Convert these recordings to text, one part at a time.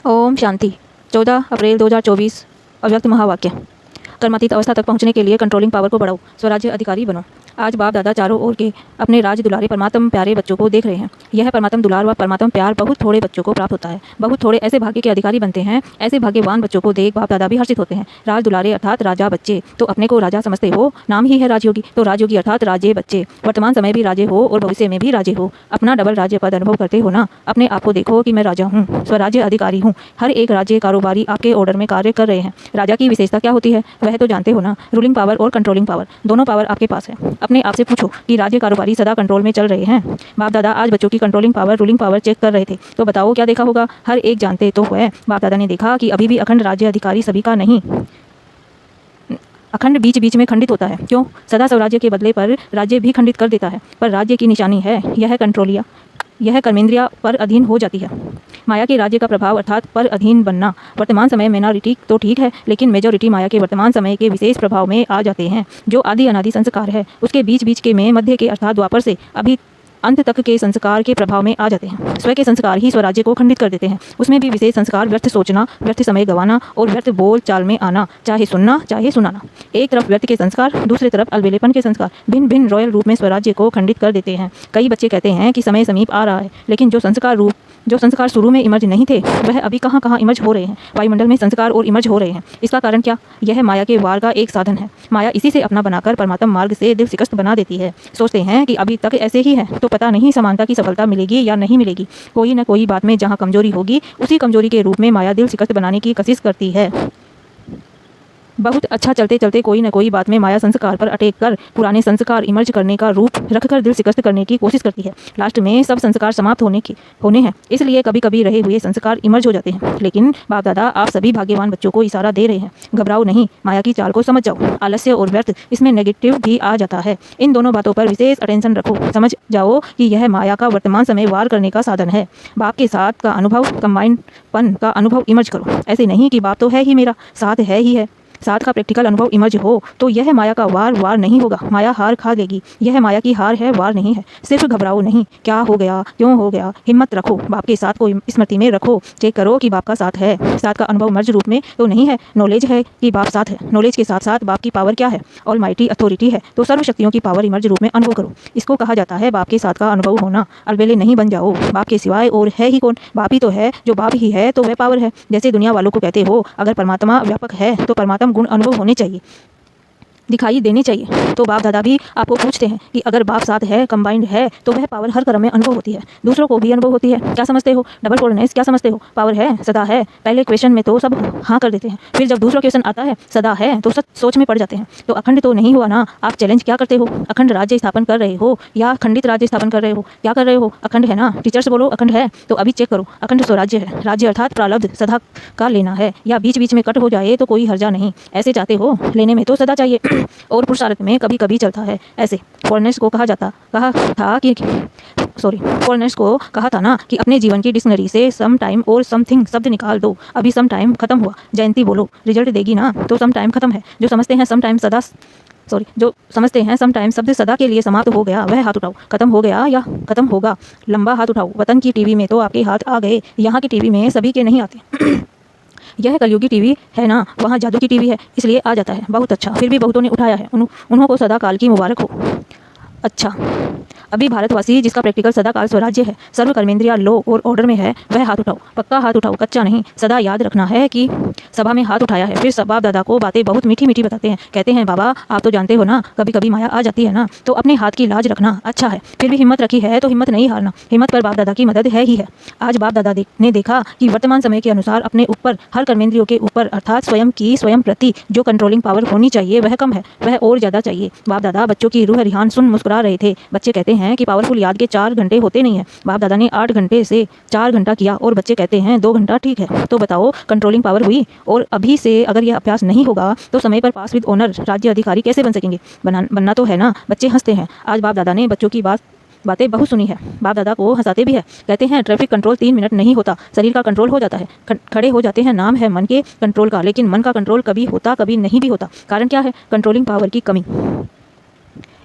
ओम शांति। 14 अप्रैल 2024। अव्यक्त महावाक्य। कर्मातीत अवस्था तक पहुंचने के लिए कंट्रोलिंग पावर को बढ़ाओ, स्वराज्य अधिकारी बनो। आज बाप दादा चारों ओर के अपने राज दुलारे परमात्म प्यारे बच्चों को देख रहे हैं। यह परमात्म दुलार व परमात्म प्यार बहुत थोड़े बच्चों को प्राप्त होता है। बहुत थोड़े ऐसे भाग्य के अधिकारी बनते हैं। ऐसे भाग्यवान बच्चों को देख बाप दादा भी हर्षित होते हैं। राज दुलारे अर्थात राजा बच्चे तो अपने को राजा समझते हो, नाम ही है राजयोगी, तो राजयोगी अर्थात राजे बच्चे। वर्तमान समय भी राजे हो और भविष्य में भी राजे हो। अपना डबल राज्य पद अनुभव करते हो ना। अपने आप को देखो कि मैं राजा हूँ, स्वराज्य अधिकारी हूँ। हर एक राज्य कारोबारी आपके ऑर्डर में कार्य कर रहे हैं। राजा की विशेषता क्या होती है वह तो जानते हो ना। रूलिंग पावर और कंट्रोलिंग पावर, दोनों पावर आपके पास है। अपने आप से पूछो कि राज्य कारोबारी सदा कंट्रोल में चल रहे हैं। बाप दादा आज बच्चों की controlling power ruling power check कर रहे थे, तो बताओ क्या देखा होगा। हर एक जानते तो है। बाप दादा ने देखा कि अभी भी अखंड राज्य अधिकारी सभी का नहीं, अखंड बीच बीच में खंडित होता है। क्यों? सदा स्वराज्य के बदले पर राज्य भी खंडित कर देता है। पर राज्य की निशानी है यह कंट्रोलिया, यह कर्मेंद्रिया पर अधीन हो जाती है। माया के राज्य का प्रभाव अर्थात पर अधीन बनना। वर्तमान समय मिनॉरिटी तो ठीक है, लेकिन मेजॉरिटी माया के वर्तमान समय के विशेष प्रभाव में आ जाते हैं। जो आदि अनादि संस्कार है उसके बीच बीच के में मध्य के अर्थात द्वापर से अभी अंत तक के संस्कार के प्रभाव में आ जाते हैं। स्वयं के संस्कार ही स्वराज्य को खंडित कर देते हैं। उसमें भी विशेष संस्कार व्यर्थ सोचना, व्यर्थ समय गंवाना और व्यर्थ बोल चाल में आना, चाहे सुनना चाहे सुनाना। एक तरफ व्यर्थ के संस्कार, दूसरी तरफ अलबेलेपन के संस्कार भिन्न भिन्न रॉयल रूप में स्वराज्य को खंडित कर देते हैं। कई बच्चे कहते हैं कि समय समीप आ रहा है, लेकिन जो संस्कार शुरू में इमर्ज नहीं थे वह अभी कहाँ कहाँ इमर्ज हो रहे हैं। वायुमंडल में संस्कार और इमर्ज हो रहे हैं। इसका कारण क्या? यह माया के वार का एक साधन है। माया इसी से अपना बनाकर परमात्म मार्ग से दिल शिकस्त बना देती है। सोचते हैं कि अभी तक ऐसे ही है, तो पता नहीं समानता की सफलता मिलेगी या नहीं मिलेगी। कोई न कोई बात में जहाँ कमजोरी होगी उसी कमजोरी के रूप में माया दिल शिकस्त बनाने की कोशिश करती है। बहुत अच्छा चलते चलते कोई न कोई बात में माया संस्कार पर अटैक कर पुराने संस्कार इमर्ज करने का रूप रखकर दिल शिकस्त करने की कोशिश करती है। लास्ट में सब संस्कार समाप्त होने हैं, इसलिए कभी कभी रहे हुए संस्कार इमर्ज हो जाते हैं। लेकिन बाप दादा आप सभी भाग्यवान बच्चों को इशारा दे रहे हैं, घबराओ नहीं, माया की चाल को समझ जाओ। आलस्य और व्यर्थ इसमें नेगेटिव भी आ जाता है। इन दोनों बातों पर विशेष अटेंशन रखो। समझ जाओ कि यह माया का वर्तमान समय वार करने का साधन है। बाप के साथ का अनुभव, कंबाइंडपन का अनुभव इमर्ज करो। ऐसे नहीं कि बाप तो है ही मेरा, साथ है ही है। साथ का प्रैक्टिकल अनुभव इमर्ज हो तो यह माया का वार नहीं होगा। माया हार खा लेगी। यह माया की हार है, वार नहीं है। सिर्फ घबराओ नहीं, क्या हो गया, क्यों हो गया, हिम्मत रखो। बाप के साथ को स्मृति में रखो। चेक करो कि बाप का साथ है। साथ का अनुभव मर्ज रूप में तो नहीं है। नॉलेज है कि बाप साथ है। नॉलेज के साथ साथ बाप की पावर क्या है? ऑलमाइटी अथॉरिटी है। तो सर्व शक्तियों की पावर इमर्ज रूप में अनुभव करो। इसको कहा जाता है बाप के साथ का अनुभव होना। अलबेले नहीं बन जाओ। बाप के सिवाय और है ही कौन? बाप ही तो है। जो बाप ही है तो वह पावर है। जैसे दुनिया वालों को कहते हो अगर परमात्मा व्यापक है तो परमात्मा गुण अनुभव होने चाहिए, दिखाई देने चाहिए। तो बाप दादा भी आपको पूछते हैं कि अगर बाप साथ है, कंबाइंड है, तो वह पावर हर कर्म में अनुभव होती है, दूसरों को भी अनुभव होती है। क्या समझते हो? डबल फोल्डनेस क्या समझते हो? पावर है, सदा है। पहले क्वेश्चन में तो सब हाँ कर देते हैं, फिर जब दूसरा क्वेश्चन आता है सदा है तो सब सोच में पड़ जाते हैं। तो अखंड तो नहीं हुआ ना। आप चैलेंज क्या करते हो? अखंड राज्य स्थापन कर रहे हो या खंडित राज्य स्थापन कर रहे हो? क्या कर रहे हो? अखंड है ना। टीचर्स बोलो अखंड है, तो अभी चेक करो अखंड स्वराज्य है। राज्य अर्थात प्रारब्ध सदा का लेना है, या बीच बीच में कट हो जाए तो कोई हर्जा नहीं। ऐसे चाहते हो? लेने में तो सदा चाहिए और पुरुषार्थ में कभी कभी चलता है। ऐसे फॉरेनर्स को कहा था ना कि अपने जीवन की डिक्शनरी से सम टाइम और समथिंग शब्द निकाल दो। अभी सम टाइम खत्म हुआ, जयंती बोलो, रिजल्ट देगी ना। तो सम टाइम खत्म है। जो समझते हैं सम टाइम शब्द सदा के लिए समाप्त हो गया वह हाथ उठाओ। खत्म हो गया या खत्म होगा? लंबा हाथ उठाओ। वतन की टीवी में तो आपके हाथ आ गए, यहाँ की टीवी में सभी के नहीं आते। यह कलयुगी टीवी है ना, वहाँ जादू की टीवी है इसलिए आ जाता है। बहुत अच्छा, फिर भी बहुतों ने उठाया है। उन्हों को सदा काल की मुबारक हो। अच्छा, अभी भारतवासी जिसका प्रैक्टिकल सदा काल स्वराज्य है, सर्व कर्मेंद्रिया लो और ऑर्डर में है, वह हाथ उठाओ। पक्का हाथ उठाओ, कच्चा नहीं। सदा याद रखना है कि सभा में हाथ उठाया है। फिर सब बाप दादा को बातें बहुत मीठी मीठी बताते हैं। कहते हैं बाबा आप तो जानते हो ना कभी कभी माया आ जाती है ना, तो अपने हाथ की लाज रखना। अच्छा है, फिर भी हिम्मत रखी है तो हिम्मत नहीं हारना। हिम्मत पर बाप दादा की मदद है ही है। आज बाप दादा ने देखा कि वर्तमान समय के अनुसार अपने ऊपर, हर कर्मेंद्रियों के ऊपर अर्थात स्वयं प्रति जो कंट्रोलिंग पावर होनी चाहिए वह कम है, वह और ज़्यादा चाहिए। बाप दादा बच्चों की रूह रिहान सुन मुस्कुरा रहे थे। बच्चे कहते हैं कि पावरफुल याद के 4 घंटे होते नहीं है। बाप दादा ने 8 घंटे से 4 घंटा किया और बच्चे कहते हैं 2 घंटा ठीक है। तो बताओ कंट्रोलिंग पावर हुई? और अभी से अगर यह अभ्यास नहीं होगा तो समय पर पास विद ऑनर राज्य अधिकारी कैसे बन सकेंगे? बनना तो है ना। बच्चे हंसते हैं। आज बाप दादा ने बच्चों की बातें बहुत सुनी है। बाप दादा को हंसाते भी है। कहते हैं ट्रैफिक कंट्रोल 3 मिनट नहीं होता, शरीर का कंट्रोल हो जाता है। खड़े हो जाते हैं, नाम है मन के कंट्रोल का, लेकिन मन का कंट्रोल कभी होता कभी नहीं भी होता। कारण क्या है? कंट्रोलिंग पावर की कमी।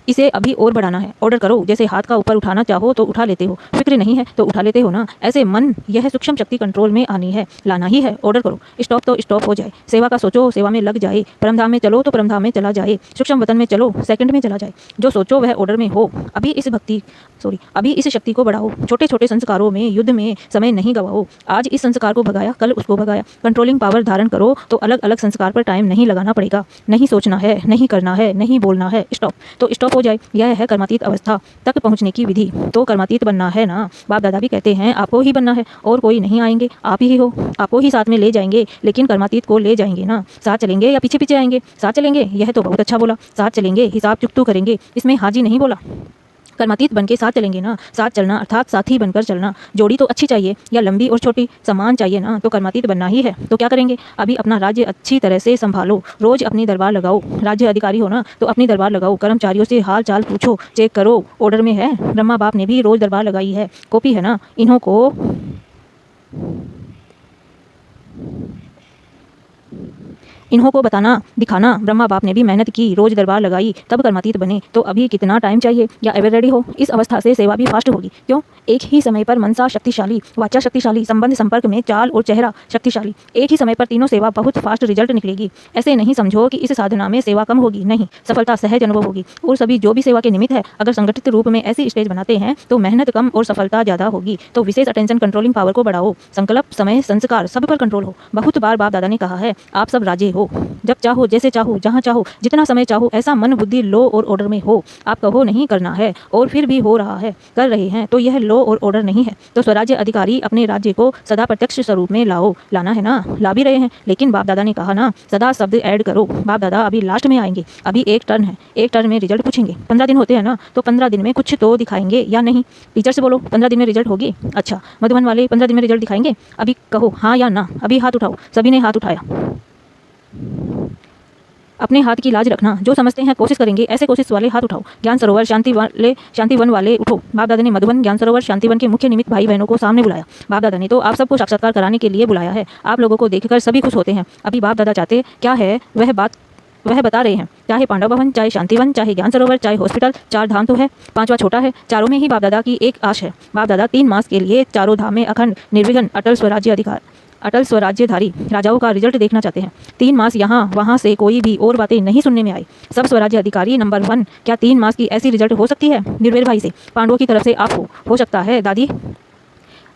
इसे अभी और बढ़ाना है। ऑर्डर करो, जैसे हाथ का ऊपर उठाना चाहो तो उठा लेते हो, फिक्र नहीं है तो उठा लेते हो ना। ऐसे मन यह सूक्ष्म शक्ति कंट्रोल में आनी है, लाना ही है। ऑर्डर करो, स्टॉप तो स्टॉप हो जाए। सेवा का सोचो, सेवा में लग जाए। परमधाम में चलो तो परमधाम में चला जाए। सूक्ष्म वतन में चलो, सेकंड में चला जाए। जो सोचो वह ऑर्डर में हो। अभी इस शक्ति को बढ़ाओ। छोटे छोटे संस्कारों में, युद्ध में समय नहीं गवाओ। आज इस संस्कार को भगाया, कल उसको भगाया। कंट्रोलिंग पावर धारण करो तो अलग अलग संस्कार पर टाइम नहीं लगाना पड़ेगा। नहीं सोचना है, नहीं करना है, नहीं बोलना है, स्टॉप तो स्टॉप हो जाए। यह है कर्मातीत अवस्था तक पहुंचने की विधि। तो कर्मातीत बनना है ना। बाप दादा भी कहते हैं आपको ही बनना है, और कोई नहीं आएंगे, आप ही हो। आपको ही साथ में ले जाएंगे, लेकिन कर्मातीत को ले जाएंगे ना। साथ चलेंगे या पीछे पीछे आएंगे? साथ चलेंगे, यह तो बहुत अच्छा बोला। साथ चलेंगे, हिसाब चुकतू करेंगे, इसमें हाजी नहीं बोला। कर्मातीत बन के साथ चलेंगे ना। साथ चलना अर्थात साथी बनकर चलना। जोड़ी तो अच्छी चाहिए या लंबी और छोटी, समान चाहिए ना। तो कर्मातीत बनना ही है। तो क्या करेंगे? अभी अपना राज्य अच्छी तरह से संभालो। रोज अपनी दरबार लगाओ। राज्य अधिकारी हो ना, तो अपनी दरबार लगाओ। कर्मचारियों से हाल चाल पूछो, चेक करो। ऑर्डर में है। ब्रह्मा बाप ने भी रोज दरबार लगाई है, कॉपी है ना। इन्हों को बताना दिखाना। ब्रह्मा बाप ने भी मेहनत की, रोज दरबार लगाई, तब कर्मातीत बने। तो अभी कितना टाइम चाहिए? या एवर रेडी हो? इस अवस्था से सेवा भी फास्ट होगी। क्यों? एक ही समय पर मनसा शक्तिशाली, वाचा शक्तिशाली, संबंध संपर्क में चाल और चेहरा शक्तिशाली। एक ही समय पर तीनों सेवा बहुत फास्ट रिजल्ट निकलेगी। ऐसे नहीं समझो कि इस साधना में सेवा कम होगी, नहीं, सफलता सहज अनुभव होगी। और सभी जो भी सेवा के निमित्त है, अगर संगठित रूप में ऐसी स्टेज बनाते हैं तो मेहनत कम और सफलता ज्यादा होगी। तो विशेष अटेंशन कंट्रोलिंग पावर को बढ़ाओ। संकल्प, समय, संस्कार सब पर कंट्रोल हो। बहुत बार बाप दादा ने कहा है, आप सब राजे हो। जब चाहो, जैसे चाहो, जहाँ चाहो, जितना समय चाहो, ऐसा मन बुद्धि लो और ऑर्डर में हो। आप कहो नहीं करना है और फिर भी हो रहा है, कर रहे हैं, तो यह लो और ऑर्डर नहीं है। तो स्वराज्य अधिकारी अपने राज्य को सदा प्रत्यक्ष स्वरूप में लाओ। लाना है ना, ला भी रहे हैं। लेकिन बाप दादा ने कहा ना, सदा शब्द ऐड करो। बाप दादा अभी लास्ट में आएंगे। अभी एक टर्न है, एक टर्न में रिजल्ट पूछेंगे। 15 दिन होते हैं ना, तो 15 दिन में कुछ तो दिखाएंगे या नहीं? टीचर से बोलो 15 दिन में रिजल्ट होगी। अच्छा, मधुबन वाले 15 दिन में रिजल्ट दिखाएंगे? अभी कहो हाँ या ना। अभी हाथ उठाओ। सभी ने हाथ उठाया। अपने हाथ की लाज रखना। जो समझते हैं कोशिश करेंगे, ऐसे कोशिश वाले हाथ उठाओ। ज्ञान सरोवर शांतिवन वाले उठो। बाप दादा ने मधुबन, ज्ञान सरोवर, शांतिवन के मुख्य निमित्त भाई बहनों को सामने बुलाया। बाप दादा ने तो आप सबको साक्षात्कार कराने के लिए बुलाया है। आप लोगों को देखकर सभी खुश होते हैं। अभी बाप दादा चाहते क्या है वह बता रहे हैं। चाहे पांडव भवन, चाहे शांतिवन, चाहे ज्ञान सरोवर, चाहे हॉस्पिटल, 4 धाम तो है, 5वां छोटा है। चारों में ही बाप दादा की एक आश है। बाप दादा 3 मास के लिए चारों धाम में अखंड निर्विघ्न अटल स्वराज्यधारी राजाओं का रिजल्ट देखना चाहते हैं। 3 मास यहाँ वहाँ से कोई भी और बातें नहीं सुनने में आई। सब स्वराज्य अधिकारी नंबर 1। क्या 3 मास की ऐसी रिजल्ट हो सकती है? निर्वेद भाई से, पांडवों की तरफ से आप हो सकता है।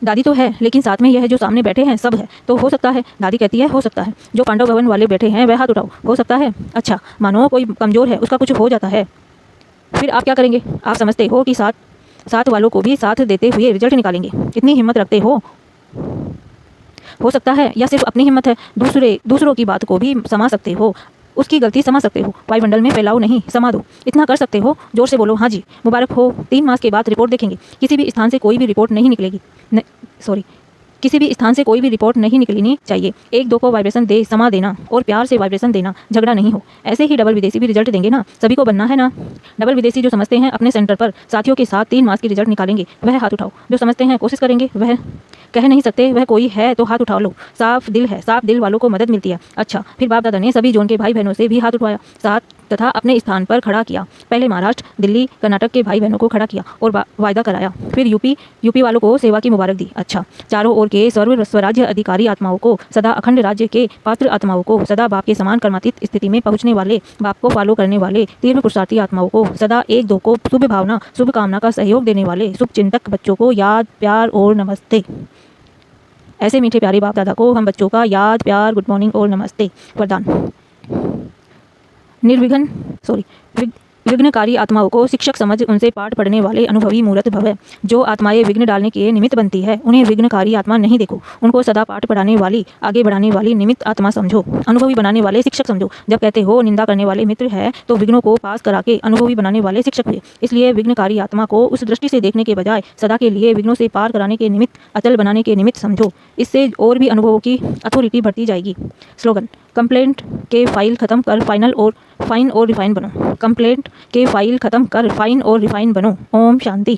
दादी तो है, लेकिन साथ में यह जो सामने बैठे हैं सब है, तो हो सकता है। दादी कहती है हो सकता है। जो पांडव भवन वाले बैठे हैं वह हाथ उठाओ। हो सकता है। अच्छा, मानो कोई कमजोर है, उसका कुछ हो जाता है, फिर आप क्या करेंगे? आप समझते हो कि साथ वालों को भी साथ देते हुए रिजल्ट निकालेंगे? इतनी हिम्मत रखते हो सकता है, या सिर्फ अपनी हिम्मत है? दूसरों की बात को भी समा सकते हो, उसकी गलती समा सकते हो। वायुमंडल में फैलाओ नहीं, समा दो। इतना कर सकते हो? जोर से बोलो हाँ जी, मुबारक हो। 3 मास के बाद रिपोर्ट देखेंगे। किसी भी स्थान से कोई भी रिपोर्ट नहीं निकलेगी। किसी भी स्थान से कोई भी रिपोर्ट नहीं निकलनी चाहिए। 1-2 को वाइब्रेशन दे, समा देना और प्यार से वाइब्रेशन देना, झगड़ा नहीं हो। ऐसे ही डबल विदेशी भी रिजल्ट देंगे ना। सभी को बनना है ना। डबल विदेशी जो समझते हैं अपने सेंटर पर साथियों के साथ 3 मास की रिजल्ट निकालेंगे, वह हाथ उठाओ। जो समझते हैं कोशिश करेंगे, वह कह नहीं सकते वह कोई है तो हाथ उठा लो। साफ दिल है, साफ दिल वालों को मदद मिलती है। अच्छा, फिर बाप दादा ने सभी जोन के भाई बहनों से भी हाथ उठवाया, साथ तथा अपने स्थान पर खड़ा किया। पहले महाराष्ट्र, दिल्ली, कर्नाटक के भाई बहनों को खड़ा किया और वायदा कराया। फिर यूपी वालों को सेवा की मुबारक दी। अच्छा, चारों ओर के स्वराज्य अधिकारी आत्माओं को, सदा अखंड राज्य के पात्र आत्माओं को, सदा बाप के समान कर्मातीत स्थिति में पहुंचने वाले, बाप को फॉलो करने वाले तीव्र पुरुषार्थी आत्माओं को, सदा 1-2 को शुभ भावना, शुभ कामना का सहयोग देने वाले शुभ चिंतक बच्चों को याद, प्यार और नमस्ते। ऐसे मीठे प्यारे बाप दादा को हम बच्चों का याद, प्यार, गुड मॉर्निंग और नमस्ते वरदान। विघ्नकारी आत्माओं को शिक्षक समझ उनसे पाठ पढ़ने वाले अनुभवी मूर्त भव। जो आत्माएं विघ्न डालने के निमित्त बनती है, उन्हें विघ्नकारी आत्मा नहीं देखो। उनको सदा पाठ पढ़ाने वाली, आगे बढ़ाने वाली निमित्त आत्मा समझो। अनुभवी बनाने वाले शिक्षक समझो। जब कहते हो निंदा करने वाले मित्र है, तो विघ्नों को पास करा के अनुभवी बनाने वाले शिक्षक हुए। इसलिए विघ्नकारी आत्मा को उस दृष्टि से देखने के बजाय सदा के लिए विघ्नों से पार कराने के निमित्त, अचल बनाने के निमित्त समझो। इससे और भी अनुभवों की अथॉरिटी बढ़ती जाएगी। स्लोगन: कंप्लेंट के फाइल खत्म कर फाइन और रिफाइन बनो। कंप्लेंट के फाइल खत्म कर फाइन और रिफाइन बनो। ओम शांति।